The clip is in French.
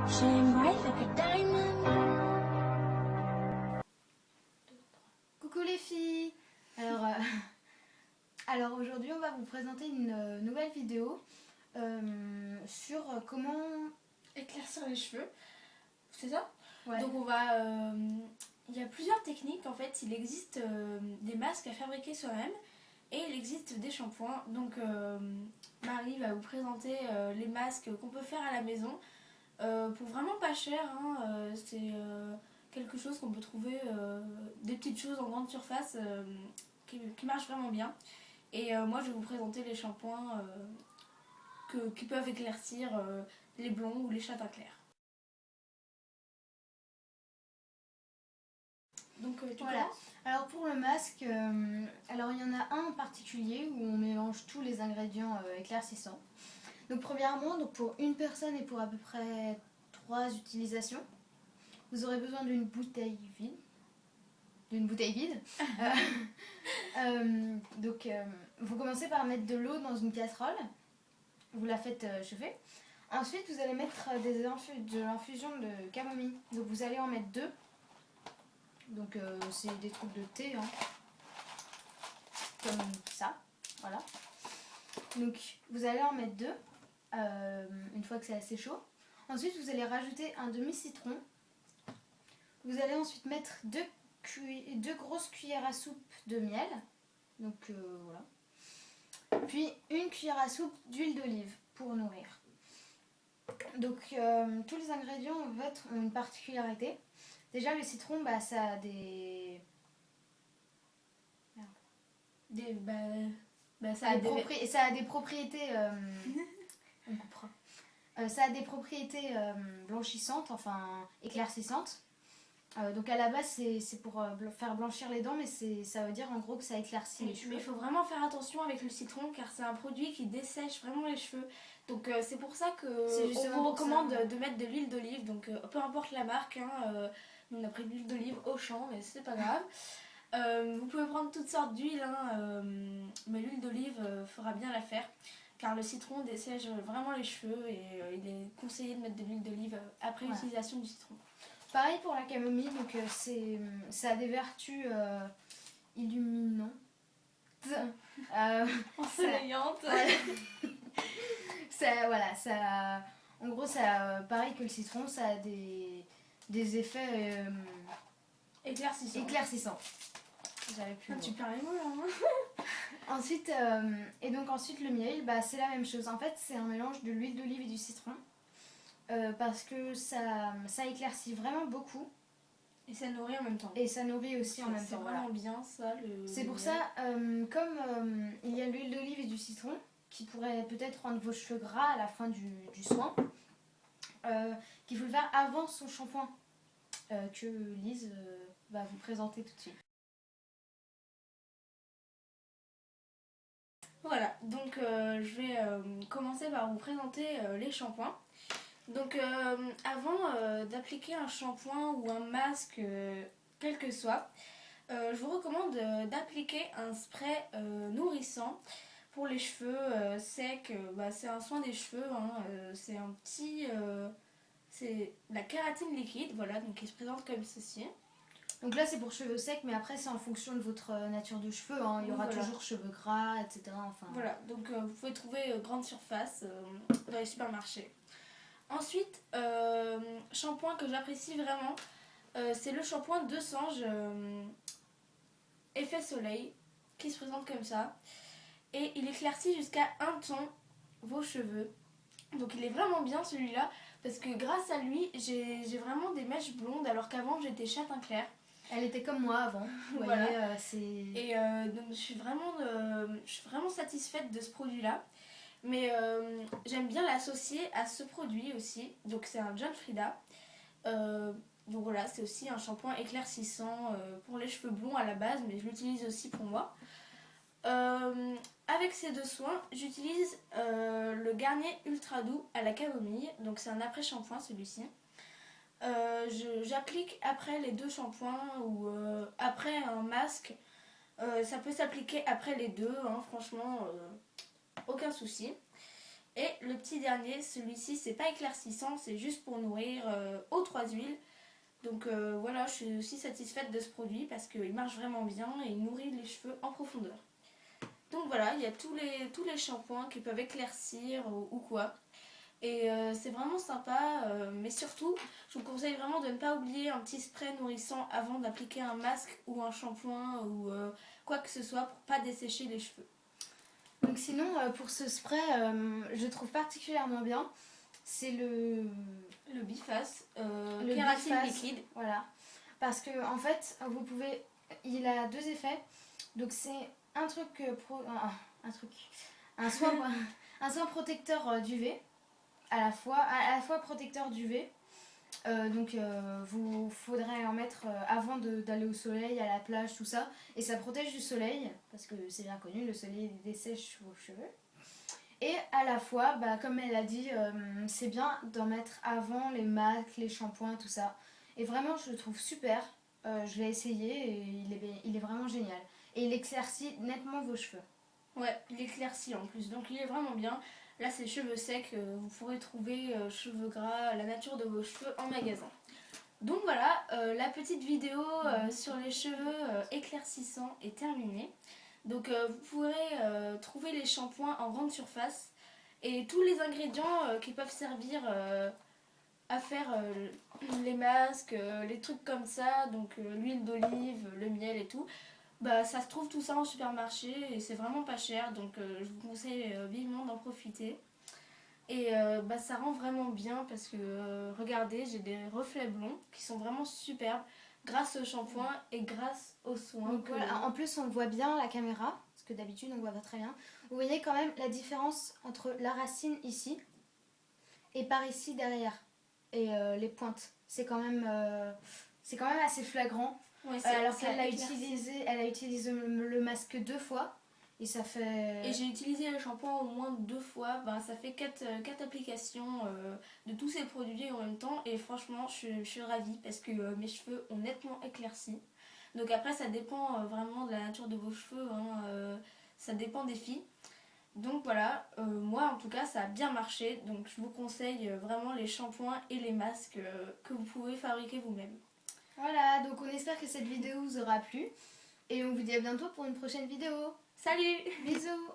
Shine bright like a diamond. Coucou les filles. Alors aujourd'hui on va vous présenter une nouvelle vidéo sur comment éclaircir les cheveux, c'est ça? Ouais. Donc on va, il y a plusieurs techniques en fait. Il existe des masques à fabriquer soi-même et il existe des shampoings. Donc Marie va vous présenter les masques qu'on peut faire à la maison pour vraiment pas cher. C'est quelque chose qu'on peut trouver, des petites choses en grande surface qui marchent vraiment bien. Et moi je vais vous présenter les shampoings qui peuvent éclaircir les blonds ou les châtains clairs. Donc tu Voilà. commences ? Alors pour le masque, alors il y en a un en particulier où on mélange tous les ingrédients éclaircissants. Donc premièrement, donc pour une personne et pour à peu près 3 utilisations, vous aurez besoin d'une bouteille vide. Donc vous commencez par mettre de l'eau dans une casserole, vous la faites chauffer. Ensuite vous allez mettre de l'infusion de camomille, donc vous allez en mettre 2. Donc c'est des trucs de thé, hein. Comme ça, voilà. Donc vous allez en mettre 2 une fois que c'est assez chaud. Ensuite vous allez rajouter un demi-citron. Vous allez ensuite mettre 2 grosses cuillères à soupe de miel. Donc voilà. Puis une cuillère à soupe d'huile d'olive pour nourrir. Donc tous les ingrédients en fait ont une particularité. Déjà le citron, ça a ça a des propriétés on coupera. Ça a des propriétés blanchissantes, enfin éclaircissantes. Donc à la base c'est pour faire blanchir les dents, mais ça veut dire en gros que ça éclaircit les cheveux. Mais il faut vraiment faire attention avec le citron car c'est un produit qui dessèche vraiment les cheveux. Donc c'est pour ça qu'on vous recommande de mettre de l'huile d'olive. Donc peu importe la marque, nous on a pris de l'huile d'olive Auchan, mais c'est pas grave. Vous pouvez prendre toutes sortes d'huiles, mais l'huile d'olive fera bien l'affaire. Car le citron dessèche vraiment les cheveux et il est conseillé de mettre de l'huile d'olive après utilisation du citron. Pareil pour la camomille, donc ça a des vertus illuminantes, ensoleillantes. En gros, pareil que le citron, ça a des effets éclaircissants. J'avais plus tu perds les mots là. Ensuite, ensuite le miel, c'est la même chose. En fait, c'est un mélange de l'huile d'olive et du citron. Parce que ça éclaircit vraiment beaucoup. Et ça nourrit en même temps. Et ça nourrit aussi en même temps. C'est vraiment bien ça. C'est pour ça, comme il y a l'huile d'olive et du citron, qui pourrait peut-être rendre vos cheveux gras à la fin du soin, qu'il faut le faire avant son shampoing, que Lise va vous présenter tout de suite. Voilà, donc je vais commencer par vous présenter les shampoings. Donc avant d'appliquer un shampoing ou un masque, quel que soit, je vous recommande d'appliquer un spray nourrissant pour les cheveux secs. C'est un soin des cheveux, c'est un petit... c'est la kératine liquide, voilà, donc qui se présente comme ceci. Donc là c'est pour cheveux secs, mais après c'est en fonction de votre nature de cheveux, il y aura toujours cheveux gras, etc. Enfin... Voilà, donc vous pouvez trouver grande surface dans les supermarchés. Ensuite, shampoing que j'apprécie vraiment, c'est le shampoing de Sange Effet Soleil, qui se présente comme ça. Et il éclaircit jusqu'à 1 ton vos cheveux. Donc il est vraiment bien celui-là, parce que grâce à lui, j'ai vraiment des mèches blondes, alors qu'avant j'étais châtain clair. Elle était comme moi avant, vous voilà. Voyez, Et donc je suis vraiment satisfaite de ce produit-là. Mais j'aime bien l'associer à ce produit aussi. Donc c'est un John Frieda. Donc voilà, c'est aussi un shampoing éclaircissant pour les cheveux blonds à la base, mais je l'utilise aussi pour moi. Avec ces 2 soins, j'utilise le Garnier Ultra Doux à la camomille. Donc c'est un après-shampoing celui-ci. J'applique après les 2 shampoings ou après un masque. Ça peut s'appliquer après les 2, franchement, aucun souci. Et le petit dernier, celui-ci c'est pas éclaircissant, c'est juste pour nourrir aux 3 huiles. Donc voilà, je suis aussi satisfaite de ce produit parce qu'il marche vraiment bien et il nourrit les cheveux en profondeur. Donc voilà, il y a tous les shampoings qui peuvent éclaircir ou quoi. Et c'est vraiment sympa, mais surtout, je vous conseille vraiment de ne pas oublier un petit spray nourrissant avant d'appliquer un masque ou un shampoing ou quoi que ce soit pour pas dessécher les cheveux. Donc sinon, pour ce spray, je trouve particulièrement bien. C'est le Biface, le kératine Biface, liquide. voilà. Parce que en fait, il a 2 effets. Donc c'est un truc un soin un soin protecteur d'UV à la fois protecteur d'UV. Vous faudrait en mettre avant d'aller au soleil, à la plage, tout ça. Et ça protège du soleil, parce que c'est bien connu, le soleil dessèche vos cheveux. Et à la fois, comme elle a dit, c'est bien d'en mettre avant les masques, les shampoings, tout ça. Et vraiment, je le trouve super. Je l'ai essayé et il est vraiment génial. Et il éclaircit nettement vos cheveux. Ouais, il éclaircit en plus, donc il est vraiment bien. Là, c'est cheveux secs, vous pourrez trouver cheveux gras, la nature de vos cheveux en magasin. Donc voilà, la petite vidéo sur les cheveux éclaircissants est terminée. Donc vous pourrez trouver les shampoings en grande surface et tous les ingrédients qui peuvent servir à faire les masques, les trucs comme ça, donc l'huile d'olive, le miel et tout. Ça se trouve tout ça en supermarché et c'est vraiment pas cher, donc je vous conseille vivement d'en profiter. Et ça rend vraiment bien parce que regardez, j'ai des reflets blonds qui sont vraiment superbes grâce au shampoing et grâce aux soins. Donc voilà, en plus on voit bien la caméra, parce que d'habitude on voit pas très bien. Vous voyez quand même la différence entre la racine ici et par ici derrière. Et les pointes. C'est quand même assez flagrant. Ouais, alors qu'elle a utilisé le masque 2 fois. Et ça fait... Et j'ai utilisé le shampoing au moins 2 fois. Ça fait 4 applications de tous ces produits en même temps. Et franchement, je suis ravie parce que mes cheveux ont nettement éclairci. Donc après, ça dépend vraiment de la nature de vos cheveux. Ça dépend des filles. Donc voilà, moi en tout cas, ça a bien marché. Donc je vous conseille vraiment les shampoings et les masques que vous pouvez fabriquer vous-même. Voilà, donc on espère que cette vidéo vous aura plu. Et on vous dit à bientôt pour une prochaine vidéo. Salut! Bisous!